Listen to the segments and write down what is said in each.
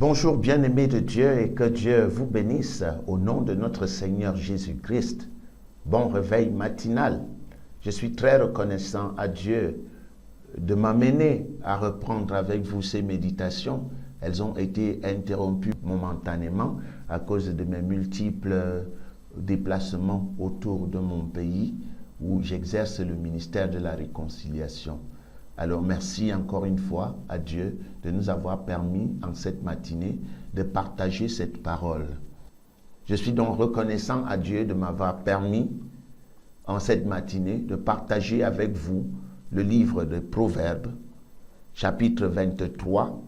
Bonjour bien-aimés de Dieu et que Dieu vous bénisse au nom de notre Seigneur Jésus-Christ. Bon réveil matinal. Je suis très reconnaissant à Dieu de m'amener à reprendre avec vous ces méditations. Elles ont été interrompues momentanément à cause de mes multiples déplacements autour de mon pays où j'exerce le ministère de la réconciliation. Alors merci encore une fois à Dieu de nous avoir permis en cette matinée de partager cette parole. Je suis donc reconnaissant à Dieu de m'avoir permis en cette matinée de partager avec vous le livre de Proverbes, chapitre 23,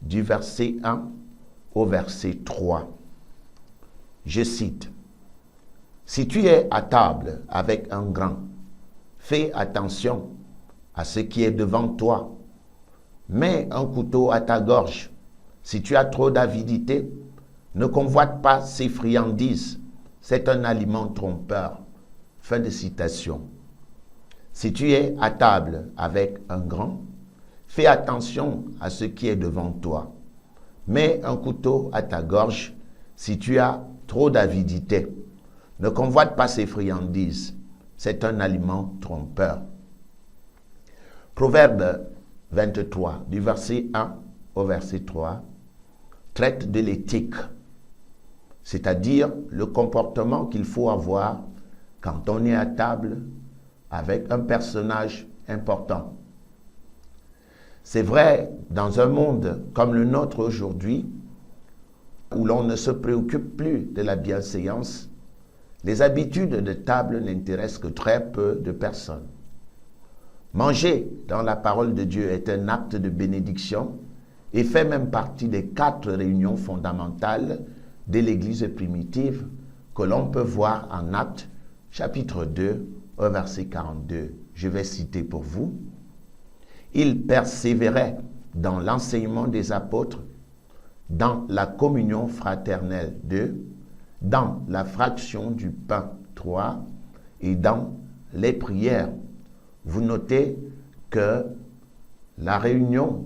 du verset 1 au verset 3. Je cite: « Si tu es à table avec un grand, fais attention à ce qui est devant toi. Mets un couteau à ta gorge. Si tu as trop d'avidité, ne convoite pas ses friandises. C'est un aliment trompeur. » Fin de citation. Si tu es à table avec un grand, fais attention à ce qui est devant toi. Mets un couteau à ta gorge si tu as trop d'avidité. Ne convoite pas ses friandises. C'est un aliment trompeur. Proverbe 23, du verset 1 au verset 3, traite de l'éthique, c'est-à-dire le comportement qu'il faut avoir quand on est à table avec un personnage important. C'est vrai, dans un monde comme le nôtre aujourd'hui, où l'on ne se préoccupe plus de la bienséance, les habitudes de table n'intéressent que très peu de personnes. Manger dans la parole de Dieu est un acte de bénédiction et fait même partie des 4 réunions fondamentales de l'Église primitive que l'on peut voir en Actes, chapitre 2, au verset 42. Je vais citer pour vous. « Ils persévéraient dans l'enseignement des apôtres, dans la communion fraternelle 2, dans la fraction du pain 3 et dans les prières. » Vous notez que la réunion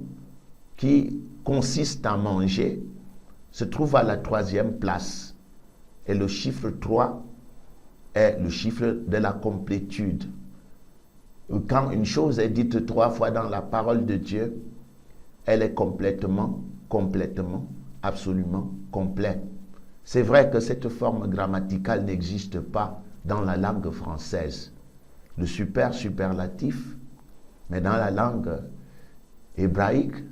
qui consiste à manger se trouve à la 3e place. Et le chiffre 3 est le chiffre de la complétude. Quand une chose est dite 3 fois dans la parole de Dieu, elle est complètement, absolument complète. C'est vrai que cette forme grammaticale n'existe pas dans la langue française. Le superlatif, mais dans la langue hébraïque,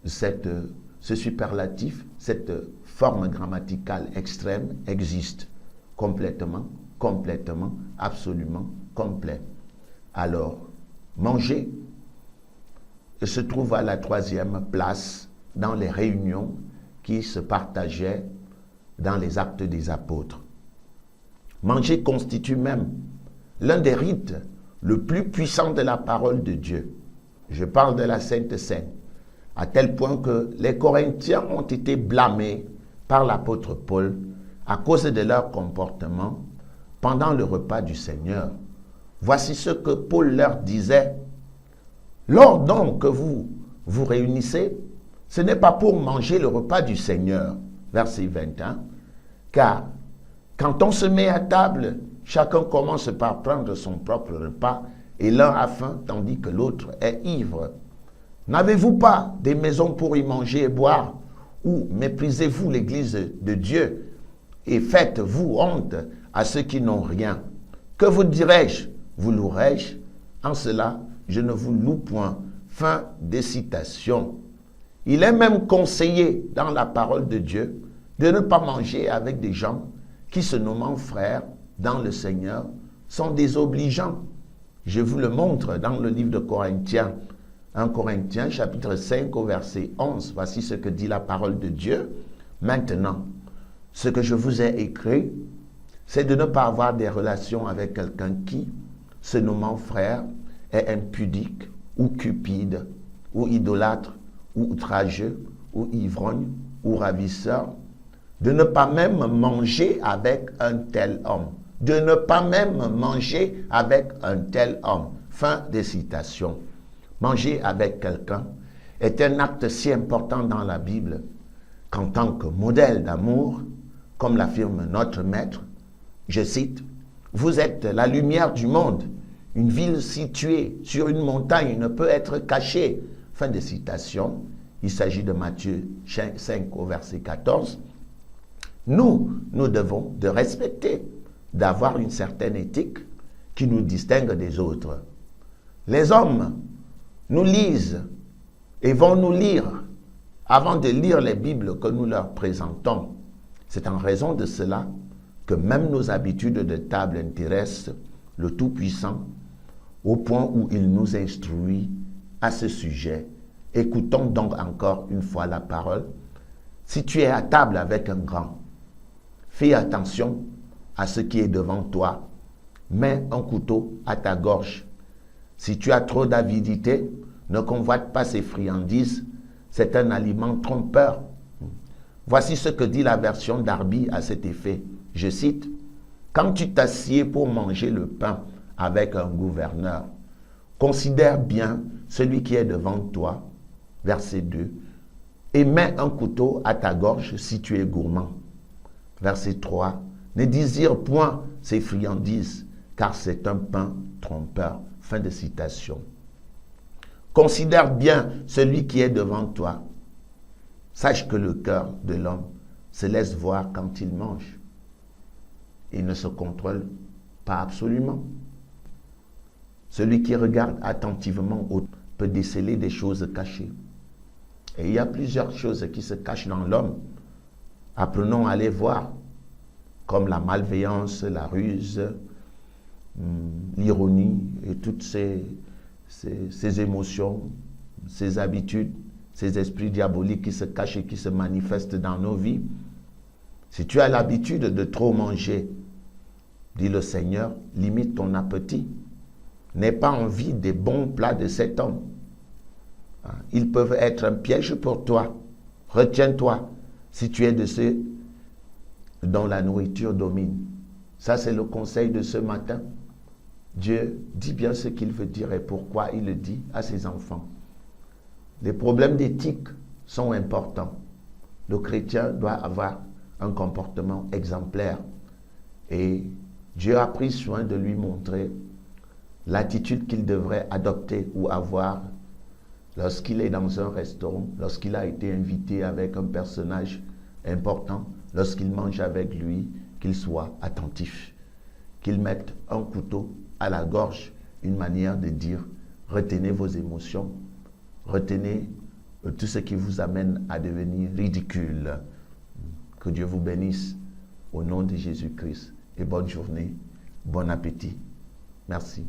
ce superlatif, cette forme grammaticale extrême existe complètement, absolument complet. Alors, manger se trouve à la 3e place dans les réunions qui se partageaient dans les actes des apôtres. Manger constitue même l'un des rites le plus puissants de la parole de Dieu. Je parle de la Sainte Seine, à tel point que les Corinthiens ont été blâmés par l'apôtre Paul à cause de leur comportement pendant le repas du Seigneur. Voici ce que Paul leur disait: « Lors donc que vous vous réunissez, ce n'est pas pour manger le repas du Seigneur. » Verset 21. « Car quand on se met à table, chacun commence par prendre son propre repas, et l'un a faim, tandis que l'autre est ivre. N'avez-vous pas des maisons pour y manger et boire, ou méprisez-vous l'Église de Dieu, et faites-vous honte à ceux qui n'ont rien? Que vous dirai-je? Vous louerai-je? En cela, je ne vous loue point. » Fin des citations. Il est même conseillé dans la parole de Dieu de ne pas manger avec des gens qui, se nommant frères dans le Seigneur, sont désobligeants. Je vous le montre dans le livre de Corinthiens, 1 Corinthiens chapitre 5 au verset 11. Voici ce que dit la parole de Dieu. Maintenant, ce que je vous ai écrit, c'est de ne pas avoir des relations avec quelqu'un qui, se nommant frère, est impudique ou cupide ou idolâtre ou outrageux ou ivrogne ou ravisseur, de ne pas même manger avec un tel homme. De ne pas même manger avec un tel homme. Fin des citations. Manger avec quelqu'un est un acte si important dans la Bible qu'en tant que modèle d'amour, comme l'affirme notre maître, je cite, « Vous êtes la lumière du monde. Une ville située sur une montagne ne peut être cachée. » Fin de citation. Il s'agit de Matthieu 5 au verset 14. Nous devons de respecter, d'avoir une certaine éthique qui nous distingue des autres. Les hommes nous lisent et vont nous lire avant de lire les Bibles que nous leur présentons. C'est en raison de cela que même nos habitudes de table intéressent le Tout-Puissant au point où il nous instruit à ce sujet. Écoutons donc encore une fois la parole. Si tu es à table avec un grand, fais attention à ce qui est devant toi. Mets un couteau à ta gorge. Si tu as trop d'avidité, ne convoite pas ces friandises. C'est un aliment trompeur. Voici ce que dit la version Darby à cet effet. Je cite, « Quand tu t'assieds pour manger le pain avec un gouverneur, considère bien celui qui est devant toi. » Verset 2. « Et mets un couteau à ta gorge si tu es gourmand. » Verset 3. « Ne désire point ces friandises, car c'est un pain trompeur. » Fin de citation. Considère bien celui qui est devant toi. Sache que le cœur de l'homme se laisse voir quand il mange. Il ne se contrôle pas absolument. Celui qui regarde attentivement peut déceler des choses cachées. Et il y a plusieurs choses qui se cachent dans l'homme. Apprenons à les voir, comme la malveillance, la ruse, l'ironie et toutes ces émotions, ces habitudes, ces esprits diaboliques qui se cachent et qui se manifestent dans nos vies. Si tu as l'habitude de trop manger, dit le Seigneur, limite ton appétit. N'aie pas envie des bons plats de cet homme. Ils peuvent être un piège pour toi. Retiens-toi si tu es de ceux dont la nourriture domine. Ça, c'est le conseil de ce matin. Dieu dit bien ce qu'il veut dire et pourquoi il le dit à ses enfants. Les problèmes d'éthique sont importants. Le chrétien doit avoir un comportement exemplaire. Et Dieu a pris soin de lui montrer l'attitude qu'il devrait adopter ou avoir lorsqu'il est dans un restaurant, lorsqu'il a été invité avec un personnage important, lorsqu'il mange avec lui, qu'il soit attentif, qu'il mette un couteau à la gorge, une manière de dire « retenez vos émotions, retenez tout ce qui vous amène à devenir ridicule. » Que Dieu vous bénisse au nom de Jésus-Christ et bonne journée, bon appétit. Merci.